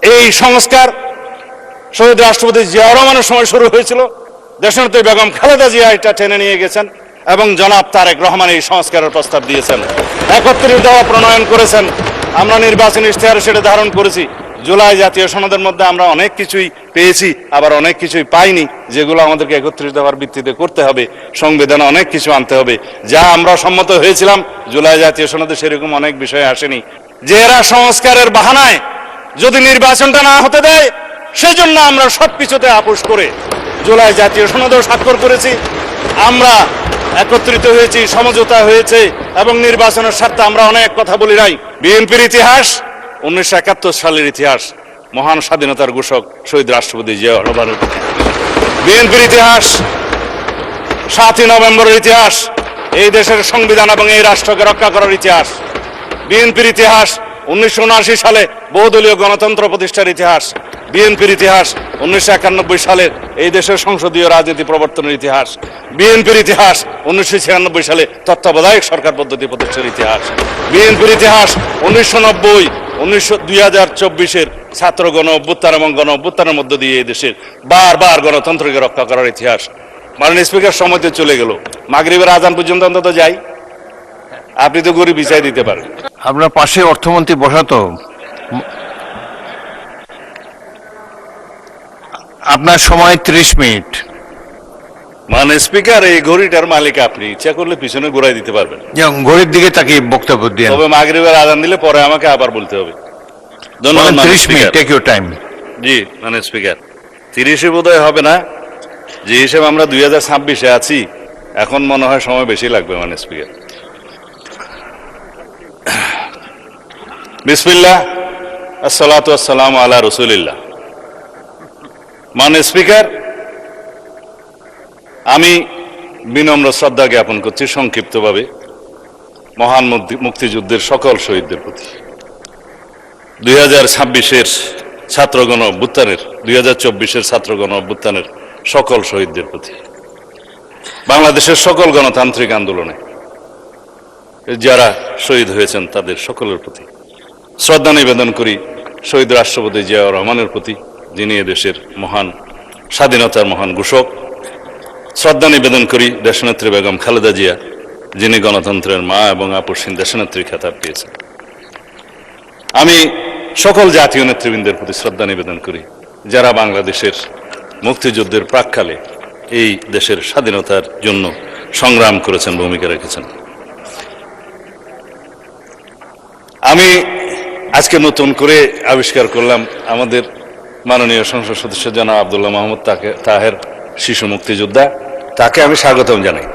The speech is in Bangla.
এই সংস্কার শহীদ রাষ্ট্রপতি জিয়াউর রহমানের সময় শুরু হয়েছিল, দেশনেত্রী বেগম খালেদা জিয়া এটা টেনে নিয়ে গেছেন এবং জনাব তারেক রহমান এই সংস্কারের প্রস্তাব দিয়েছেন, 31 দফা প্রণয়ন করেছেন। আমরা নির্বাচনী ইশতেহারে সেটা ধারণ করেছি। জুলাই জাতীয় সনদের মধ্যে আমরা অনেক কিছুই পেয়েছি, আবার অনেক কিছুই পাইনি, যেগুলো আমাদেরকে 31 দফার ভিত্তিতে করতে হবে। সংবিধানে অনেক কিছু আনতে হবে, যা আমরা সম্মত হয়েছিলাম জুলাই জাতীয় সনদে সেরকম অনেক বিষয় আসেনি। যে এরা সংস্কারের বাহানায় যদি নির্বাচনটা না হতে দেয়, সেজন্য আমরা সবকিছুতে আপোষ করে জুলাই জাতীয় সনদেও স্বাক্ষর করেছি। আমরা একত্রিত হয়েছি, সমঝোতা হয়েছে এবং নির্বাচনের স্বার্থে আমরা অনেক কথা বলি নাই। বিএনপির ইতিহাস 1971 সালের ইতিহাস, মহান স্বাধীনতার ঘোষক শহীদ রাষ্ট্রপতি জিয়াউর রহমানের প্রতি। বিএনপির ইতিহাস 7ই নভেম্বরের ইতিহাস, এই দেশের সংবিধান এবং এই রাষ্ট্রকে রক্ষা করার ইতিহাস। বিএনপির ইতিহাস 1979 সালে বহুদলীয় গণতন্ত্র প্রতিষ্ঠার ইতিহাস। বিএনপির ইতিহাস 1991 সালে এই দেশের সংসদীয় রাজনীতি প্রবর্তনের ইতিহাস। বিএনপির ইতিহাস 1996 সালে তত্ত্বাবধায়ক সরকার পদ্ধতি প্রতিষ্ঠার ইতিহাস। বিএনপির ইতিহাস 1990, 2024-এর ছাত্র গণ অভ্যুত্থান এবং গণ অভ্যুত্থানের মধ্য দিয়ে এই দেশের বারবার গণতন্ত্রকে রক্ষা করার ইতিহাস। মাননীয় স্পিকার, সময়তে চলে গেল, মাগরিবের আজান পর্যন্ত অন্তত যাই। আপনি তো গরিব বিচাই দিতে পারেন। আপনার পাশে অর্থমন্ত্রী বসাতো, আপনার সময় 30 মিনিট। মাননীয় স্পিকার, এই ঘড়িটার মালিক আপনি, ইচ্ছা করলে পিছনে ঘুরাই দিতে পারবেন। ঘড়ির দিকে তাকিয়ে বক্তব্য দিয়ে, তবে মাগরিবের আজান দিলে পরে আমাকে আবার বলতে হবে। ধন্যবাদ। 30 মিনিট, টেক ইউর টাইম। জি মাননীয় স্পিকার, 30 বোধহয় হবে না, যে হিসেবে আমরা 2026-এ আছি, এখন মনে হয় সময় বেশি লাগবে। মাননীয় স্পিকার, বিসমিল্লাহ, আসসালাতু আসসালামু আলা রাসূলিল্লাহ। মাননীয় স্পিকার, আমি বিনম্র শ্রদ্ধা জ্ঞাপন করছি সংক্ষিপ্তভাবে মহান মুক্তিযুদ্ধের সকল শহীদদের প্রতি। 2026-এর ছাত্রগণ অভ্যুত্থানের, 2024-এর ছাত্রগণ অভ্যুত্থানের সকল শহীদদের প্রতি, বাংলাদেশের সকল গণতান্ত্রিক আন্দোলনে যারা শহীদ হয়েছেন তাদের সকলের প্রতি শ্রদ্ধা নিবেদন করি। শহীদ রাষ্ট্রপতি জিয়াউর রহমানের প্রতি, যিনি এদেশের মহান স্বাধীনতার মহান ঘোষক। শ্রদ্ধা নিবেদন করি দেশনেত্রী বেগম খালেদা জিয়া, যিনি গণতন্ত্রের মা এবং আপসহীন দেশনেত্রী খেতাব পেয়েছেন। আমি সকল জাতীয় নেতৃবৃন্দের প্রতি শ্রদ্ধা নিবেদন করি, যারা বাংলাদেশের মুক্তিযুদ্ধের প্রাক্কালে এই দেশের স্বাধীনতার জন্য সংগ্রাম করেছেন, ভূমিকা রেখেছেন। আমি আজকে নতুন করে আবিষ্কার করলাম আমাদের মাননীয় সংসদ সদস্য জনাব আব্দুল্লাহ মাহমুদ তাহের, শিশু মুক্তিযোদ্ধা, তাকে আমি স্বাগতম জানাই।